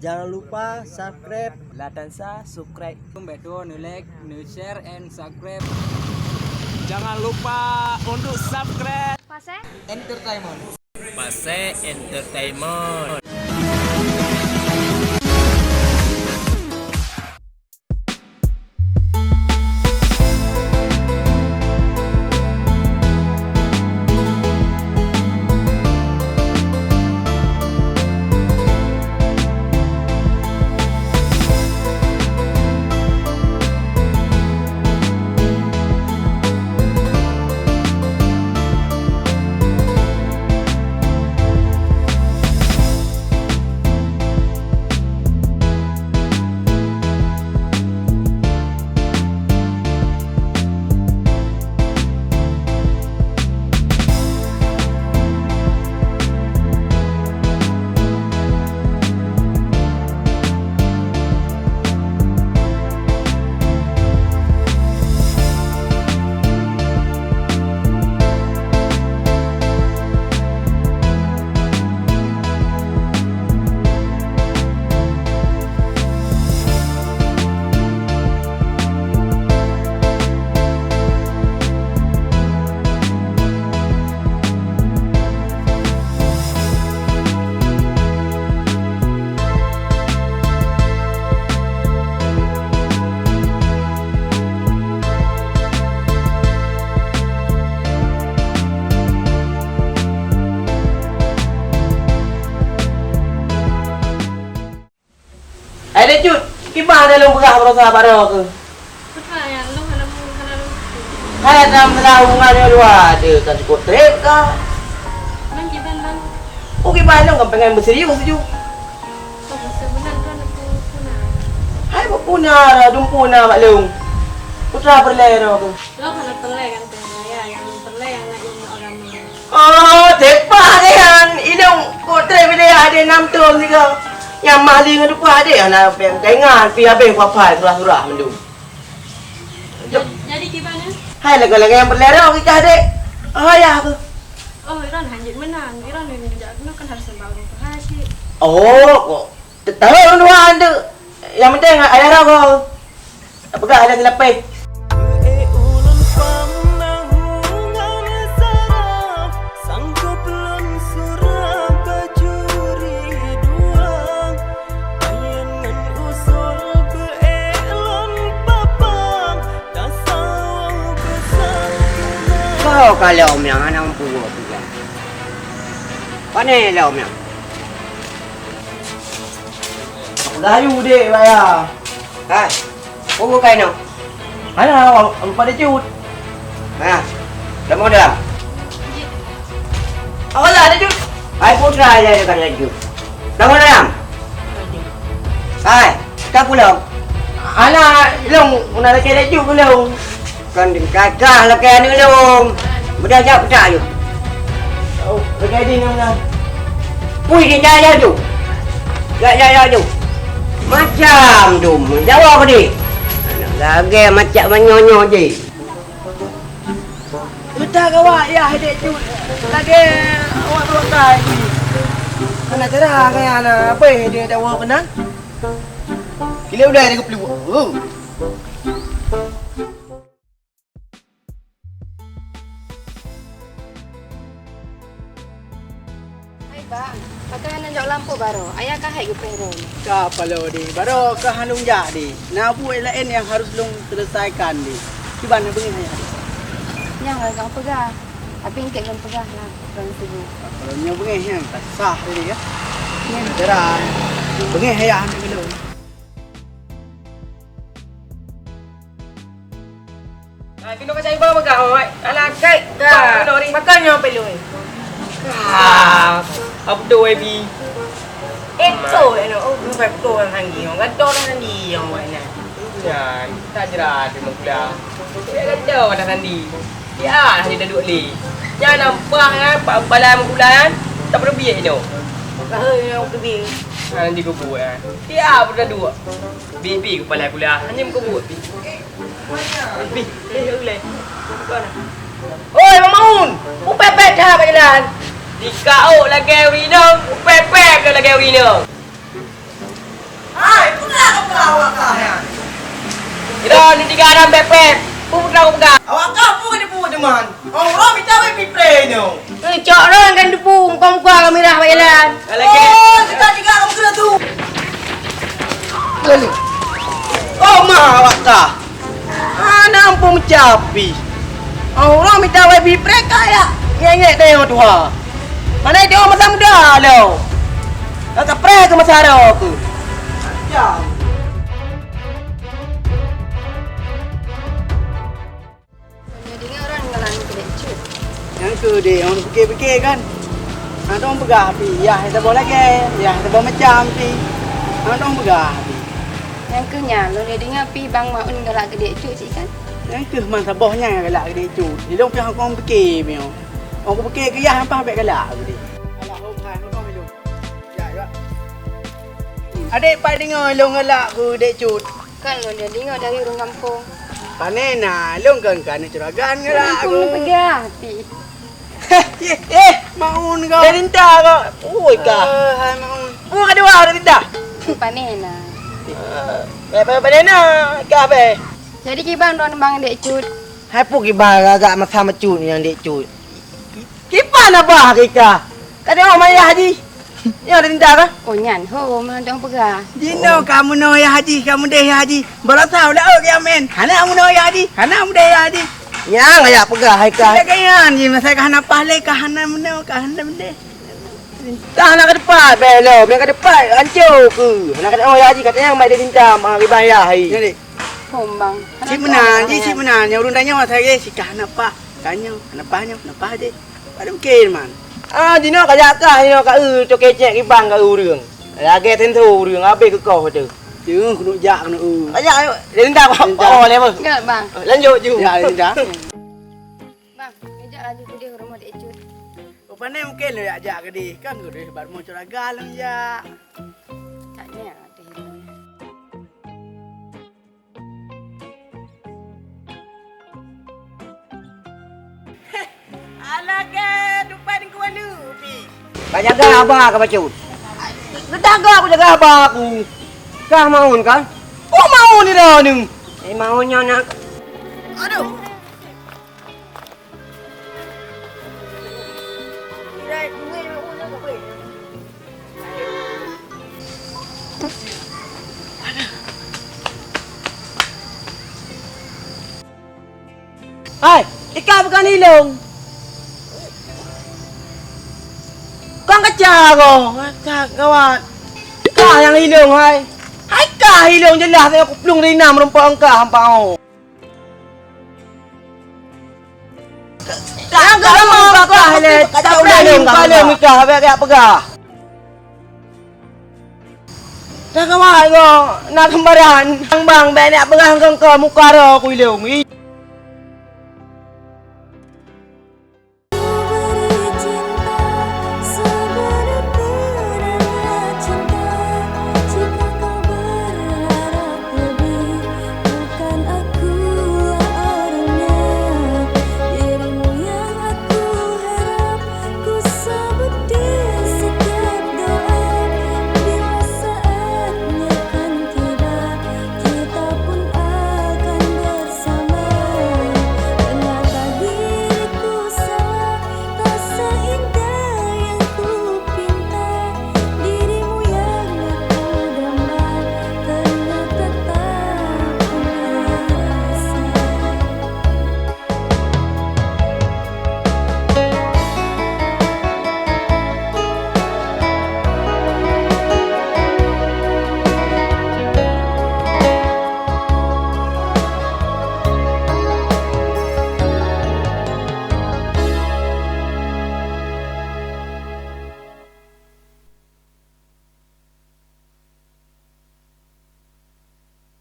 Jangan lupa subscribe. Latansa subscribe. Betul, like, share, and subscribe. Jangan lupa untuk subscribe. Pase Entertainment. Pase Entertainment. Ada cut, gimana lu berah berusaha baru ke? Percaya lu kalau Hai dalam hubungannya lu ada kan cukup trip kah? Bang kita bang. Oh gimana lu nggak pengen berserius tu? Oh sebenarnya kan aku punah. Hai puna dumpuna maklum. Putra berlero ke? Lo kalau pelai kan ya, yang pelai yang nak ini orang ni. Oh tepat deh kan, ini kok trip dia ada 6 tahun juga. Yang mahli dengan depan ada anak pengengan pi habis papai surah-surah mendu. Jadi gimana? Hai lagu-lagu yang berlero kita ada. Oh ya ke? Oh Iran hanya menang, Iran ni menjadi kan harus membangun hati. Oh, kok tahu lu anda. Yang penting ayah kau. Apakah ada selepai? Kau kalau om yang anak punya tu kan. Mana lah om yang? Aku gayu dek bayar. Hai. Kau kain no? Mana om pada cut? Mana? Dah mau dah. Awak lah ada cut. Hai putra aja dekat laju. Dah mau dah. Hai, tak pulang. Anak long nak lagi laju pulang. Kan kakak lah kaya ni long. Berajak petak je. Oh, bergadi ni mana? Pui dia jaya tu. Jaya tu. Macam tu. Jawab apa dia? Lagi macam menyonyo je. Betul ke awak? Ya, adik tu. Lagi awak berotai. Mana cerah kaya anak apa dia tak awak kenal? Gila udah dia kepelu. Bang, pakai jauh lampu baru. Ayah kah hai gupero. Apa lo di? Baru ke hanung jadi. Nah buat lain yang harus long selesaikan di. Gimana begini ya? Yang agak pegah. Tapi ingkek kan pegah lah. Orang sibuk. Kalau nyo begini yang tak sah tadi ya. Ya. Terang. Begini ya ambil dulu. Kino kasi iba magkao ay alakay ka makanya peloy abdo ay bi ito ano oh perfecto ang hangi ang gadto na handi ang wala yan tajra di magula ya gadto na handi ya handi dadu li ya nampak pala magulayan tak perlu biye no kahoy ang kubi handi ko buat ya berda dua bibi ko pala gula hanya ko buat bi ulay oi mamun upepet ha jalan. 3 lagi urina, upepet ke lagi urina. awak kah ya? Ira ni 3 orang bepet. Pupuk dah aku pegang. Awak kah pun dia pun deman. Orang minta we play no. Cok orang kan depu kau muka kamera jalan. Oh, tiga kamu kena tu. Kali. Oh, mah awak kah? Nampu mencapi. Orang minta we play kaya. Ngek tengok tu ha. Mana dia masa muda lo. Tak pre ke masa aku. Ya. Jadi orang ngalang kedek cut. Yang ke dia orang fikir-fikir kan. Ada orang pegah api. Ya, kita boleh ke. Ya, kita boleh macam api. Ada orang pegah api. Yang kenya lo dia dengar pi bang maun galak kedek cut sih kan. Yang ke man sabahnya galak dia cu. Dia dong pihak orang fikir mio. Orang fikir ke ya hampa ambek galak dia. Alah hom hai hom lu. Ya, ya. Adik pai dengar lu galak ku dek cut. Kan lo dia dengar dari orang kampung. Panena, lu kan curagan galak Kampung aku. ni pegah pi. Maun kau. Dia tinta kau. Oi kah. Hai maun. Pupuk ada wah dia tinta. Panena. Pada na kah be. Jadi kibang don bang dek cut. Hai puk ibar agak macam macun yang dek cut. Kipan apa kita? Kan dia orang maya haji. Yang ada tinta kah? Oh nyan ho mana dong pegah. Jino kamu no ya haji, kamu deh ya haji. Baru tahu dah ya men. Hana kamu no ya haji, hana kamu deh ya haji. Yang ayak pegah hai kah. Saya kayan ji masa kahana pahle kahana meno kahana mende. Dah nak ke depan belo, biar ke depan hancur ke. Nak kata oh haji katanya mai dia tinta mah bayar hai. Jadi, Hom bang. si menan, ji si menan. Yang urun tanya saya si kahana pa. Tanya, kenapa je? Pada mungkin man. Dino kaya kah dino ka cho kecek ibang ka urang. Lagi tentu urang abe ke kau tu. Chứ kena jak kena Kaya ayo dia tinta kau. Oh le apa? Enggak bang. Lanjut ju. Ya, dah. Bang, ngejak lagi tu dia rumah dek cut. Rupanya mungkin lo ya jak ke dia. Kan gue deh baru mau curagan lo ya. Taknya ada hilang. Alah ke, depan kau lu pi. Banyak jaga abah ka bacut. Jaga aku jaga abah aku. Kah maun kan? Oh maun ni dah ni. Maunya nak. Aduh. Hai, ikan bukan hilung. Kau kacau kau. Kacau kawan. Kah yang hilung hai. Hai kah hilung jelas saya kuplung dari enam rumput engkau hampau. Kah kau kah le. Kacau hilung kau mikah habis pegah. Dah kawan kau nak kembaran. Bang bang nak pegang kau muka ro aku hilung.